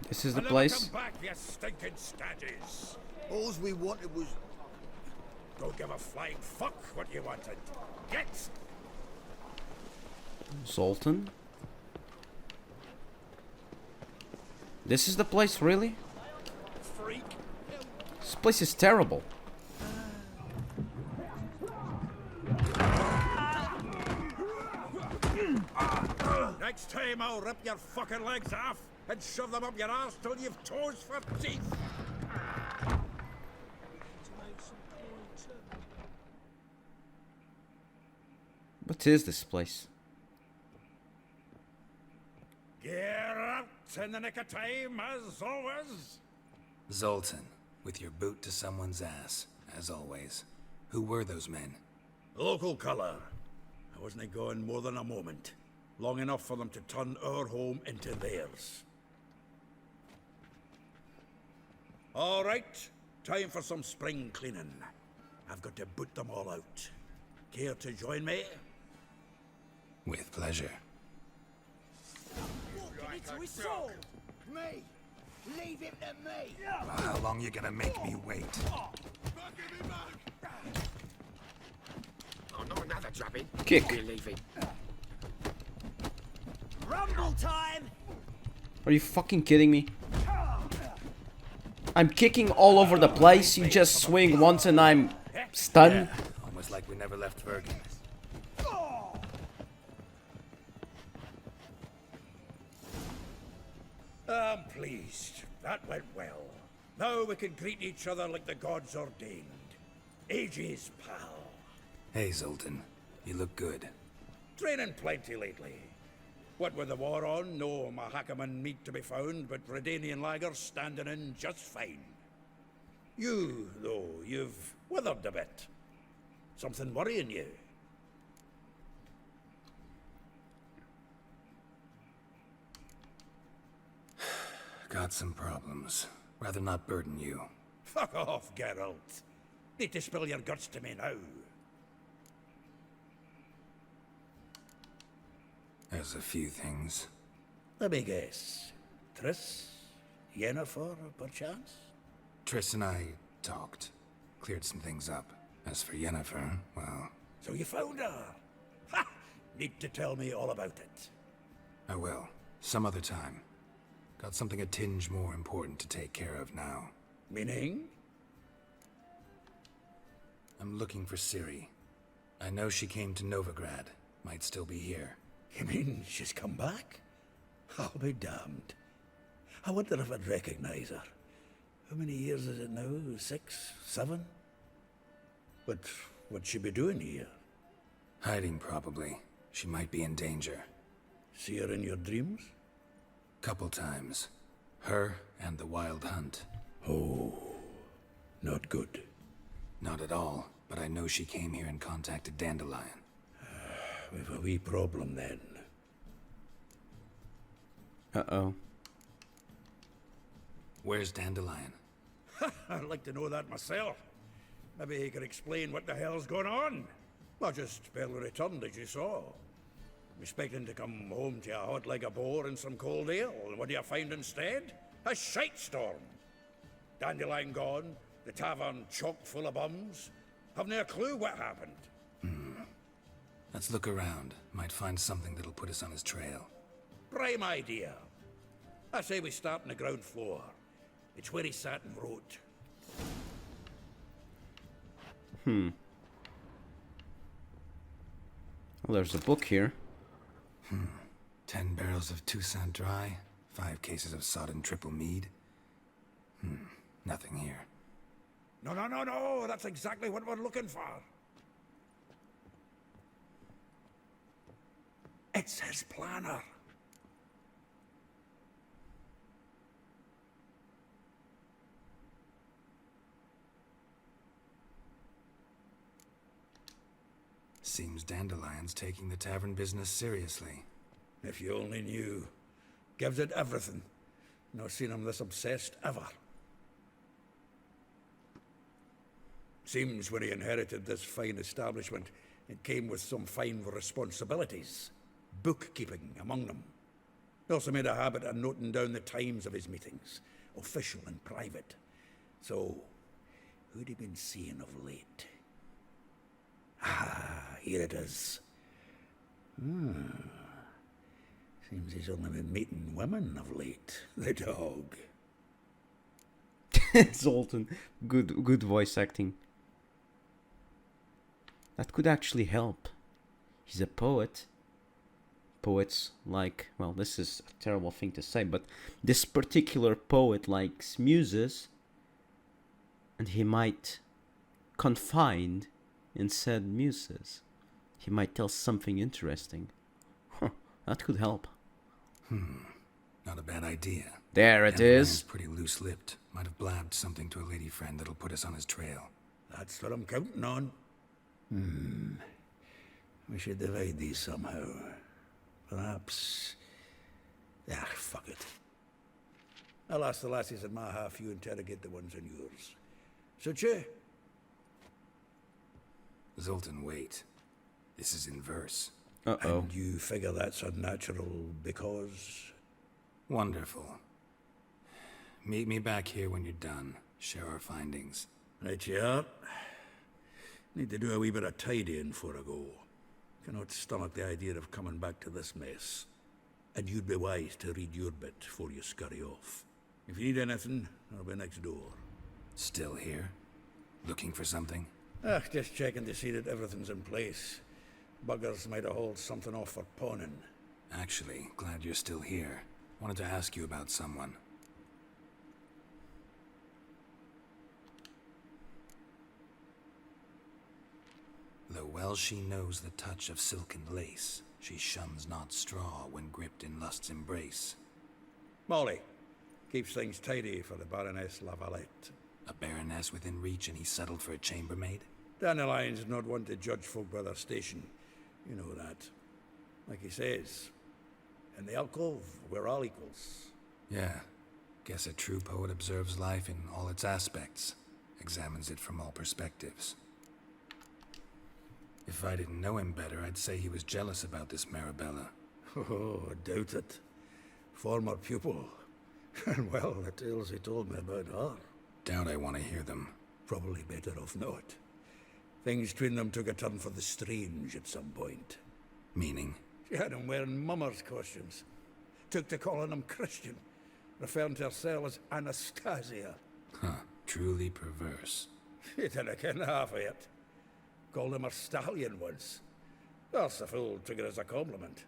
This is the place. Come back, you stinking staggies. All we wanted was... Don't give a flying fuck what you wanted. Get! Zoltan. This is the place, really? Freak. This place is terrible. Next time I'll rip your fucking legs off and shove them up your ass till you've toes for teeth. What is this place? Geralt in the nick of time, as always. Zoltan, with your boot to someone's ass, as always. Who were those men? Local colour. I wasn't gone more than a moment. Long enough for them to turn our home into theirs. All right, time for some spring cleaning. I've got to boot them all out. Care to join me? With pleasure. Into his soul! Me! Leave him to me! Well, how long you gonna make me wait? Oh, not another drubbing. Kick. We're leaving. Rumble time! Are you fucking kidding me? I'm kicking all over the place. You just swing once and I'm stunned. Almost like we never left Bergen. I'm pleased. That went well. Now we can greet each other like the gods ordained. Ages, pal. Hey, Zoltan. You look good. Training plenty lately. What with the war on, no Mahakaman meat to be found, but Redanian lagers standing in just fine. You, though, you've withered a bit. Something worrying you? Got some problems. Rather not burden you. Fuck off, Geralt. Need to spill your guts to me now. There's a few things. Let me guess. Triss? Yennefer, perchance? Triss and I talked. Cleared some things up. As for Yennefer, well... So you found her? Ha! Need to tell me all about it. I will. Some other time. Got something a tinge more important to take care of now. Meaning? I'm looking for Ciri. I know she came to Novigrad. Might still be here. You mean she's come back? I'll be damned. I wonder if I'd recognize her. How many years is it now? 6? 7? But what'd she be doing here? Hiding, probably. She might be in danger. See her in your dreams? Couple times. Her and the Wild Hunt. Oh, not good. Not at all, but I know she came here and contacted Dandelion. We've a wee problem then. Uh-oh. Where's Dandelion? I'd like to know that myself. Maybe he could explain what the hell's going on. I just barely returned, as you saw. Expecting to come home to a hot leg of boar and some cold ale, and what do you find instead? A shite storm. Dandelion gone, the tavern chock full of bums. Haven't a clue what happened. Let's look around. Might find something that'll put us on his trail. Prime idea. I say we start on the ground floor. It's where he sat and wrote. Well, there's a book here. 10 barrels of Toussaint Dry, 5 cases of sodden triple mead. Nothing here. No, that's exactly what we're looking for. It's his planner. Seems Dandelion's taking the tavern business seriously. If you only knew. Gives it everything. Not seen him this obsessed ever. Seems when he inherited this fine He also made a habit of noting down the times of his meetings, official and private. So, who'd he been seeing of late? Ah, here it is. Seems he's only been meeting women of late. The dog. Zoltan, good voice acting. That could actually help. He's a poet. Poets like, well, this is a terrible thing to say, but this particular poet likes muses, and he might confide in said muses. He might tell something interesting. That could help. Not a bad idea. There it Dandelion is. Pretty loose-lipped. Might have blabbed something to a lady friend that'll put us on his trail. That's what I'm counting on. We should divide these somehow. Perhaps... Ah, fuck it. I'll ask the lassies in my half, you interrogate the ones in yours. Such a... Zoltan, wait. This is in verse. Uh-oh. And you figure that's unnatural because... Wonderful. Meet me back here when you're done. Share our findings. Right you are. Need to do a wee bit of tidying before I go. Cannot stomach the idea of coming back to this mess. And you'd be wise to read your bit before you scurry off. If you need anything, I'll be next door. Still here? Looking for something? Just checking to see that everything's in place. Buggers might have hauled something off for pawning. Actually, glad you're still here. Wanted to ask you about someone. Though well she knows the touch of silken lace, she shuns not straw when gripped in lust's embrace. Molly. Keeps things tidy for the Baroness Lavalette. A baroness within reach and he settled for a chambermaid? Dandelion's not one to judge folk by their station. You know that. Like he says, in the alcove, we're all equals. Yeah. Guess a true poet observes life in all its aspects, examines it from all perspectives. If I didn't know him better, I'd say he was jealous about this Marabella. Oh, I doubt it. Former pupil. And well, the tales he told me about her. Doubt I want to hear them. Probably better off not. Things between them took a turn for the strange at some point. Meaning? She had him wearing mummers' costumes. Took to calling him Christian, referring to herself as Anastasia. Huh. Truly perverse. He didn't ken half of it. Called him her stallion once. That's the fool took it as a compliment.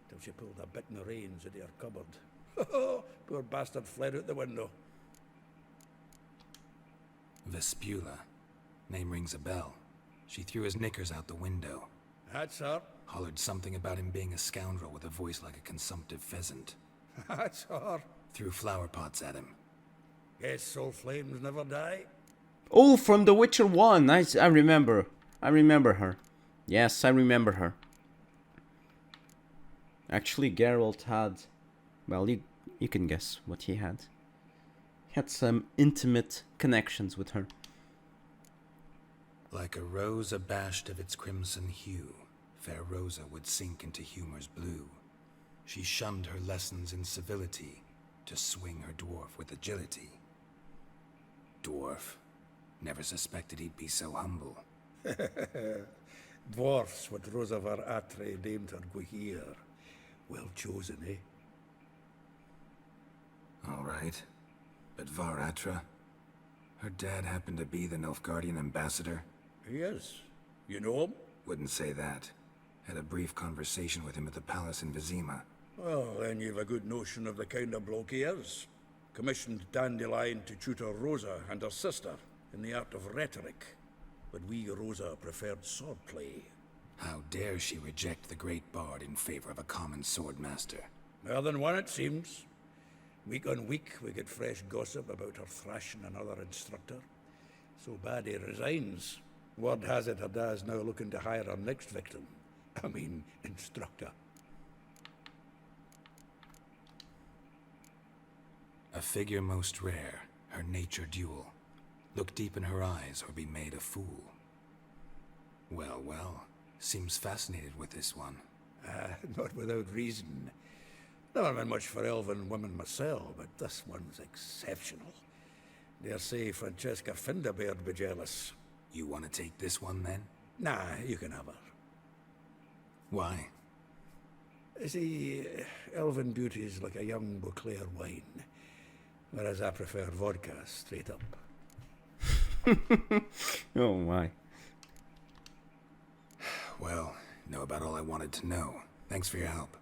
Till she pulled a bit in the reins into her cupboard. Poor bastard fled out the window. Vespula. Name rings a bell. She threw his knickers out the window. That's her. Hollered something about him being a scoundrel with a voice like a consumptive pheasant. That's her. Threw flower pots at him. Guess soul flames never die. Oh, from The Witcher 1. I remember. I remember her. Yes, I remember her. Actually, Geralt had... Well, you can guess what he had. He had some intimate connections with her. Like a rose abashed of its crimson hue, fair Rosa would sink into humor's blue. She shunned her lessons in civility to swing her dwarf with agility. Dwarf. Never suspected he'd be so humble. Dwarfs, what Rosa var Atre named her Guihir. Well chosen, eh? All right. But Varatra? Her dad happened to be the Nilfgaardian ambassador? He is. You know him? Wouldn't say that. Had a brief conversation with him at the palace in Vizima. Well, then you've a good notion of the kind of bloke he is. Commissioned Dandelion to tutor Rosa and her sister in the art of rhetoric. But we, Rosa, preferred swordplay. How dare she reject the great bard in favor of a common swordmaster? More than one, it seems. Week on week, we get fresh gossip about her thrashing another instructor. So bad he resigns. Word has it her dad's now looking to hire her next victim. I mean, instructor. A figure most rare, her nature dual. Look deep in her eyes or be made a fool. Well, well, seems fascinated with this one. Not without reason. Never been much for elven women myself, but this one's exceptional. Dare say Francesca Finderbeard be jealous. You want to take this one then? Nah, you can have her. Why? See, elven beauty's like a young Beauclair wine, whereas I prefer vodka straight up. Oh my. Well, know about all I wanted to know. Thanks for your help.